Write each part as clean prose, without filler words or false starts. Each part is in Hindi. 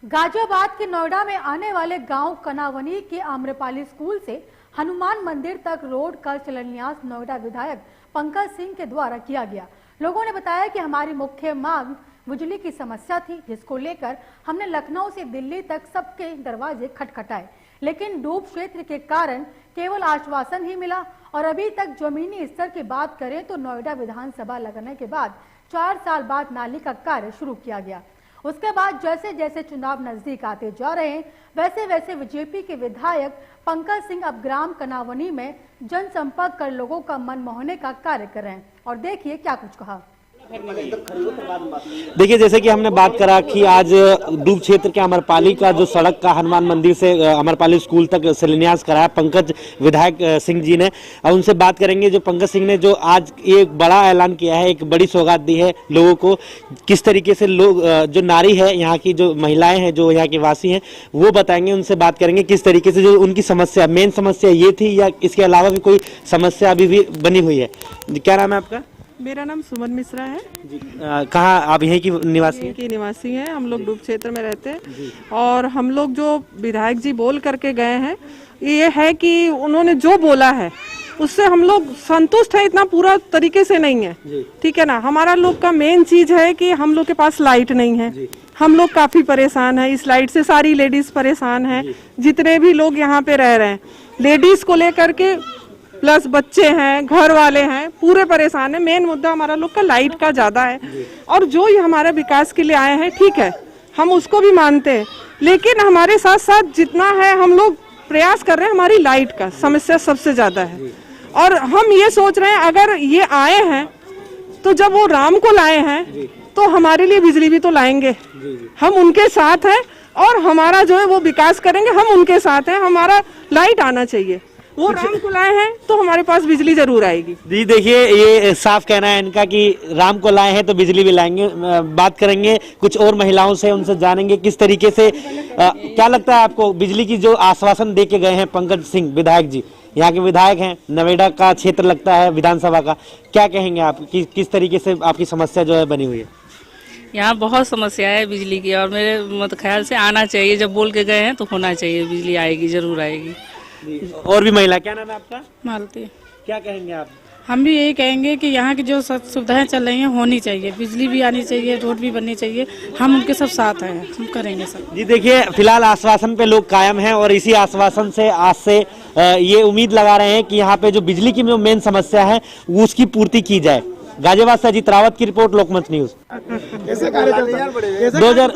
गाजियाबाद के नोएडा में आने वाले गांव कनावनी के आम्रपाली स्कूल से हनुमान मंदिर तक रोड का शिलान्यास नोएडा विधायक पंकज सिंह के द्वारा किया गया। लोगों ने बताया कि हमारी मुख्य मांग बिजली की समस्या थी, जिसको लेकर हमने लखनऊ से दिल्ली तक सबके दरवाजे खटखटाए, लेकिन डूब क्षेत्र के कारण केवल आश्वासन ही मिला। और अभी तक जमीनी स्तर की बात करें तो नोएडा विधानसभा लगने के बाद 4 साल बाद नाली का कार्य शुरू किया गया। उसके बाद जैसे जैसे चुनाव नजदीक आते जा रहे हैं, वैसे वैसे बीजेपी के विधायक पंकज सिंह अब ग्राम कनावनी में जनसंपर्क कर लोगों का मन मोहने का कार्य कर रहे हैं। और देखिए क्या कुछ कहा। देखिए, जैसे कि हमने बात करा कि आज डूब क्षेत्र के अमरपाली का जो सड़क का हनुमान मंदिर से अमरपाली स्कूल तक शिलान्यास कराया पंकज विधायक सिंह जी ने। अब उनसे बात करेंगे जो पंकज सिंह ने जो आज एक बड़ा ऐलान किया है, एक बड़ी सौगात दी है लोगों को। किस तरीके से लोग जो नारी है, यहाँ की जो महिलाएं हैं, जो यहाँ के वासी हैं, वो बताएंगे। उनसे बात करेंगे किस तरीके से जो उनकी समस्या, मेन समस्या ये थी या इसके अलावा भी कोई समस्या अभी भी बनी हुई है। क्या नाम है आपका? मेरा नाम सुमन मिश्रा है जी। कहाँ आप यहीं की निवासी हैं? की निवासी हैं। हम लोग डूब क्षेत्र में रहते हैं और हम लोग जो विधायक जी बोल करके गए हैं, ये है कि उन्होंने जो बोला है उससे हम लोग संतुष्ट है। इतना पूरा तरीके से नहीं है, ठीक है ना। हमारा लोग का मेन चीज है कि हम लोग के पास लाइट नहीं है। हम लोग काफी परेशान है इस लाइट से। सारी लेडीज परेशान है, जितने भी लोग यहाँ पे रह रहे हैं, लेडीज को लेकर के प्लस बच्चे हैं, घर वाले हैं, पूरे परेशान है। मेन मुद्दा हमारा लोग का लाइट का ज्यादा है। और जो ये हमारे विकास के लिए आए हैं, ठीक है, हम उसको भी मानते हैं, लेकिन हमारे साथ साथ जितना है हम लोग प्रयास कर रहे हैं। हमारी लाइट का समस्या सबसे ज्यादा है और हम ये सोच रहे हैं अगर ये आए हैं तो जब वो राम को लाए हैं तो हमारे लिए बिजली भी तो लाएंगे। हम उनके साथ हैं और हमारा जो है वो विकास करेंगे। हम उनके साथ हैं, हमारा लाइट आना चाहिए। वो राम को लाए हैं तो हमारे पास बिजली जरूर आएगी। जी देखिए, ये साफ कहना है इनका कि राम को लाए हैं तो बिजली भी लाएंगे। बात करेंगे कुछ और महिलाओं से, उनसे जानेंगे किस तरीके से क्या लगता है आपको बिजली की जो आश्वासन दे के गए हैं पंकज सिंह विधायक जी, यहाँ के विधायक हैं, नोएडा का क्षेत्र लगता है विधानसभा का। क्या कहेंगे आप कि किस तरीके से आपकी समस्या जो है बनी हुई है? यहाँ बहुत समस्या है बिजली की और मेरे ख्याल से आना चाहिए। जब बोल के गए हैं तो होना चाहिए, बिजली आएगी, जरूर आएगी। और भी महिला, क्या नाम है आपका? मालती। क्या कहेंगे आप? हम भी यही कहेंगे कि यहाँ की जो सुविधाएं चल रही हैं होनी चाहिए, बिजली भी आनी चाहिए, रोड भी बननी चाहिए। हम उनके सब साथ हैं, हम करेंगे सब। जी देखिए, फिलहाल आश्वासन पे लोग कायम हैं और इसी आश्वासन से आज से ये उम्मीद लगा रहे हैं कि यहाँ पे जो बिजली की जो मेन समस्या है वो उसकी पूर्ति की जाए। गाजियाबाद से अजीत रावत की रिपोर्ट, लोकमत न्यूज।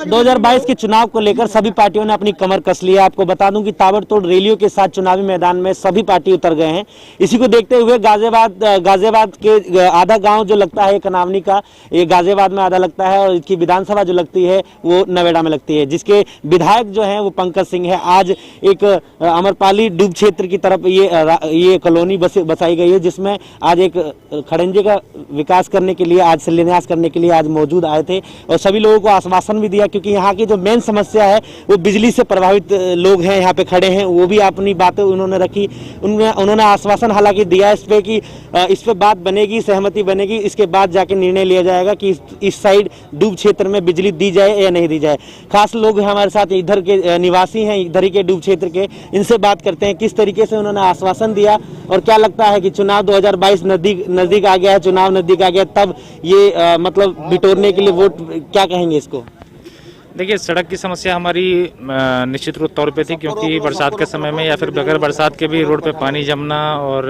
2022 के चुनाव को लेकर सभी पार्टियों ने अपनी कमर कस ली है। आपको बता दूं कि ताबड़तोड़ रैलियों के साथ चुनावी मैदान में सभी पार्टी उतर गए हैं। इसी को देखते हुए गाजियाबाद के आधा गांव जो लगता है कनावनी का, ये गाजियाबाद में आधा लगता है और इसकी विधानसभा जो लगती है वो नोएडा में लगती है, जिसके विधायक जो है वो पंकज सिंह है। आज एक अमरपाली डूब क्षेत्र की तरफ ये कॉलोनी बसाई गई है, जिसमें आज एक खड़ंजे का विकास करने के लिए, आज शिलान्यास करने के लिए आज मौजूद आए थे और सभी लोगों को आश्वासन भी दिया, क्योंकि यहाँ की जो मेन समस्या है वो बिजली से प्रभावित लोग हैं, यहाँ पे खड़े हैं, वो भी अपनी बातें उन्होंने रखी। उन्होंने आश्वासन हालांकि दिया इस पे कि इस पे बात बनेगी, सहमति बनेगी, इसके बाद जाके निर्णय लिया जाएगा कि इस साइड डूब क्षेत्र में बिजली दी जाए या नहीं दी जाए। खास लोग हमारे साथ इधर के निवासी हैं, इधर ही के डूब क्षेत्र के, इनसे बात करते हैं किस तरीके से उन्होंने आश्वासन दिया और क्या लगता है कि चुनाव 2022 नजदीक आ गया है, चुनाव नजदीक आ गया, तब ये मतलब बिटोरने के लिए वोट, क्या कहेंगे इसको? देखिए, सड़क की समस्या हमारी निश्चित रूप तौर पे थी, क्योंकि बरसात के समय में या फिर बगैर बरसात के भी रोड पे पानी जमना और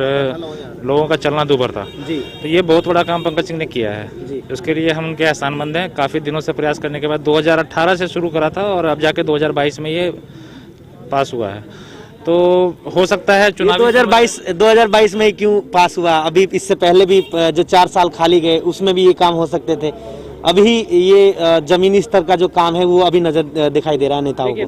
लोगों का चलना दूभर था जी। तो ये बहुत बड़ा काम पंकज सिंह ने किया है जी। उसके लिए हम उनके एहसानमंद हैं। काफ़ी दिनों से प्रयास करने के बाद 2018 से शुरू करा था और अब जाके 2022 में ये पास हुआ है। तो हो सकता है चुनाव 2022 में क्यों पास हुआ? अभी इससे पहले भी जो 4 साल खाली गए उसमें भी ये काम हो सकते थे। अभी ये जमीनी स्तर का जो काम है वो अभी नजर दिखाई दे रहा है नेताओं को।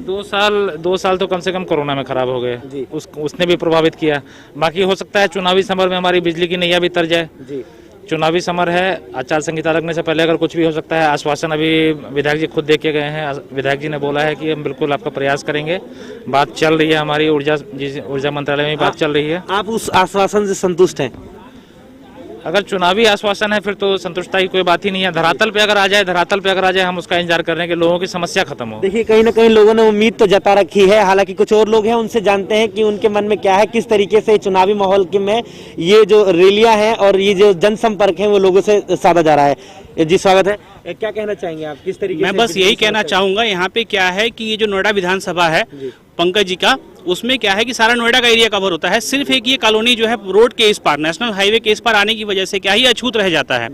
2 साल तो कम से कम कोरोना में खराब हो गए, उसने भी प्रभावित किया। बाकी हो सकता है चुनावी समर में हमारी बिजली की नैया भी तर जाए जी। चुनावी समर है, आचार संहिता लगने से पहले अगर कुछ भी हो सकता है। आश्वासन अभी विधायक जी खुद दे के गए हैं। विधायक जी ने बोला है कि हम बिल्कुल आपका प्रयास करेंगे। बात चल रही है, हमारी ऊर्जा मंत्रालय में बात चल रही है। आप उस आश्वासन से संतुष्ट हैं? अगर चुनावी आश्वासन है फिर तो संतुष्टता की कोई बात ही नहीं है। धरातल पे अगर आ जाए हम उसका इंतजार कर रहे हैं कि लोगों की समस्या खत्म हो। देखिए कहीं ना कहीं लोगों ने उम्मीद तो जता रखी है, हालांकि कुछ और लोग हैं उनसे जानते हैं कि उनके मन में क्या है, किस तरीके से चुनावी माहौल के में ये जो रैलियां हैं और ये जो जनसंपर्क है वो लोगों से साधा जा रहा है। जी स्वागत है, क्या कहना चाहेंगे आप, किस तरीके मैं बस यही कहना चाहूँगा, यहाँ पे क्या है कि ये जो नोएडा विधानसभा है पंकज जी का, उसमें क्या है कि सारा नोएडा का एरिया कवर होता है। सिर्फ एक ये कॉलोनी जो है रोड के इस पार, नेशनल हाईवे के इस पार आने की वजह से क्या ही अछूत रह जाता है।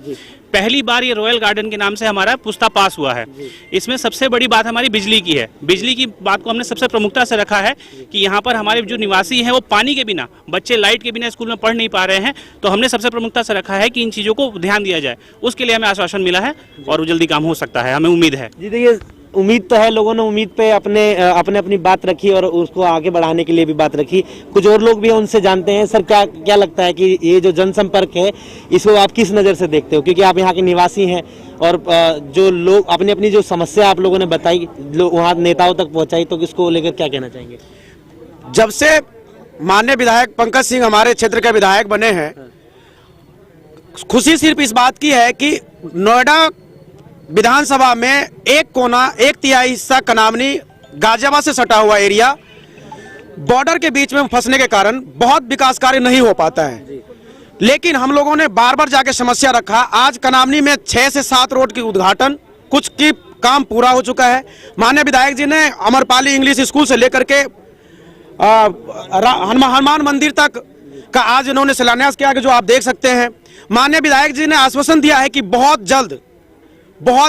पहली बार ये रॉयल गार्डन के नाम से हमारा पुस्ता पास हुआ है। इसमें सबसे बड़ी बात हमारी बिजली की है। बिजली की बात को हमने सबसे प्रमुखता से रखा है कि यहाँ पर हमारे जो निवासी हैं वो पानी के बिना, बच्चे लाइट के बिना स्कूल में पढ़ नहीं पा रहे हैं, तो हमने सबसे प्रमुखता से रखा है कि इन चीज़ों को ध्यान दिया जाए। उसके लिए हमें आश्वासन मिला है और जल्दी काम हो सकता है, हमें उम्मीद है। जी देखिए उम्मीद तो है, लोगों ने उम्मीद पे अपनी बात रखी और उसको आगे बढ़ाने के लिए भी बात रखी। कुछ और लोग भी हैं, उनसे जानते हैं। सर क्या लगता है कि ये जो जनसंपर्क है इसको आप किस नज़र से देखते हो, क्योंकि आप यहाँ के निवासी हैं और जो लोग अपनी जो समस्या आप लोगों ने बताई वहाँ नेताओं तक पहुँचाई, तो इसको लेकर क्या कहना चाहेंगे? जब से माननीय विधायक पंकज सिंह हमारे क्षेत्र के विधायक बने हैं, खुशी सिर्फ इस बात की है कि नोएडा विधानसभा में एक कोना, 1/3 हिस्सा कनावनी गाजियाबाद से सटा हुआ एरिया बॉर्डर के बीच में फंसने के कारण बहुत विकास कार्य नहीं हो पाता है। लेकिन हम लोगों ने बार बार जाके समस्या रखा। आज कनावनी में 6 से 7 रोड की उद्घाटन, कुछ की काम पूरा हो चुका है। माननीय विधायक जी ने अमरपाली इंग्लिश स्कूल से लेकर के हनुमान मंदिर तक का आज इन्होंने शिलान्यास किया, जो आप देख सकते हैं। माननीय विधायक जी ने आश्वासन दिया है कि बहुत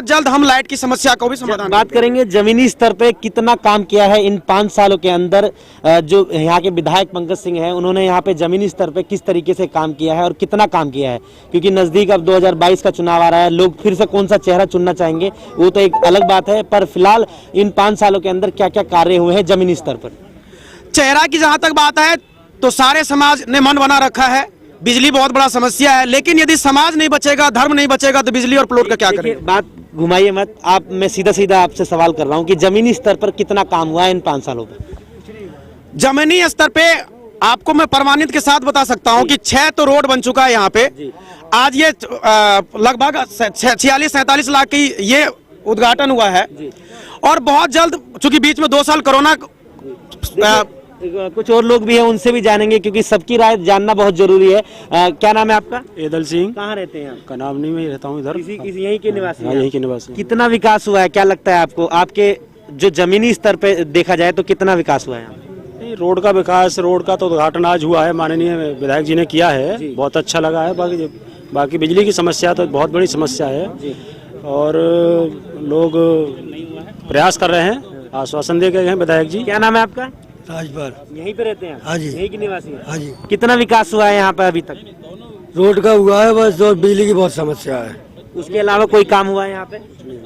जल्द हम लाइट की समस्या को भी समाधान बात करेंगे। जमीनी स्तर पे कितना काम किया है इन 5 सालों के अंदर, जो यहाँ के विधायक पंकज सिंह हैं उन्होंने यहाँ पे जमीनी स्तर पे किस तरीके से काम किया है और कितना काम किया है, क्योंकि नजदीक अब 2022 का चुनाव आ रहा है, लोग फिर से कौन सा चेहरा चुनना चाहेंगे वो तो एक अलग बात है, पर फिलहाल इन 5 सालों के अंदर क्या क्या कार्य हुए हैं जमीनी स्तर पर? चेहरा की जहां तक बात है तो सारे समाज ने मन बना रखा है। बिजली बहुत बड़ा समस्या है, लेकिन यदि समाज नहीं बचेगा, धर्म नहीं बचेगा, तो बिजली और प्लॉट का क्या करेंगे? बात घुमाइए मत आप, मैं सीधा आपसे सवाल कर रहा हूं कि जमीनी स्तर पर कितना काम हुआ है इन 5 सालों में? जमीनी स्तर पे आपको मैं प्रमाणित के साथ बता सकता हूं कि 6 तो रोड बन चुका है यहाँ पे। आज ये लगभग 46-47 लाख की ये उद्घाटन हुआ है और बहुत जल्द, चूंकि बीच में 2 साल कोरोना, कुछ और लोग भी हैं उनसे भी जानेंगे क्योंकि सबकी राय जानना बहुत जरूरी है। क्या नाम है आपका? एदल सिंह। कहाँ रहते हैं आप? कनावनी में ही रहता हूँ, इधर यहीं के निवासी? यहीं के निवासी। कितना विकास हुआ है, क्या लगता है आपको? आपके जो जमीनी स्तर पे देखा जाए तो कितना विकास हुआ है? रोड का विकास, रोड का तो उद्घाटन आज हुआ है, माननीय विधायक जी ने किया है, बहुत अच्छा लगा है। बाकी बिजली की समस्या तो बहुत बड़ी समस्या है और लोग प्रयास कर रहे हैं, आश्वासन दे गए हैं विधायक जी। क्या नाम है आपका? राजभर। यहीं पे रहते हैं? हाँ जी। यहीं के निवासी हैं? हाँ जी। कितना विकास हुआ है यहाँ पे अभी तक? रोड का हुआ है बस, और बिजली की बहुत समस्या है। उसके अलावा कोई काम हुआ है यहाँ पे?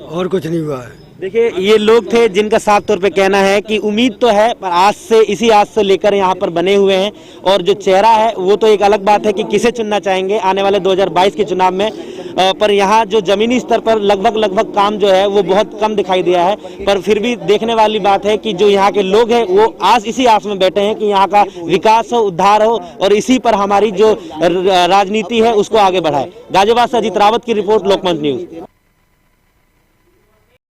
और कुछ नहीं हुआ है। देखिए ये लोग थे जिनका साफ तौर पे कहना है कि उम्मीद तो है, पर इसी आज से लेकर यहाँ पर बने हुए हैं और जो चेहरा है वो तो एक अलग बात है कि किसे चुनना चाहेंगे आने वाले 2022 के चुनाव में, पर यहाँ जो जमीनी स्तर पर लगभग काम जो है वो बहुत कम दिखाई दिया है। पर फिर भी देखने वाली बात है कि जो यहाँ के लोग हैं वो आज इसी आस में बैठे हैं कि यहाँ का विकास हो, उद्धार हो और इसी पर हमारी जो राजनीति है उसको आगे बढ़ाए। गाजियाबाद से अजीत रावत की रिपोर्ट, लोकमंच न्यूज।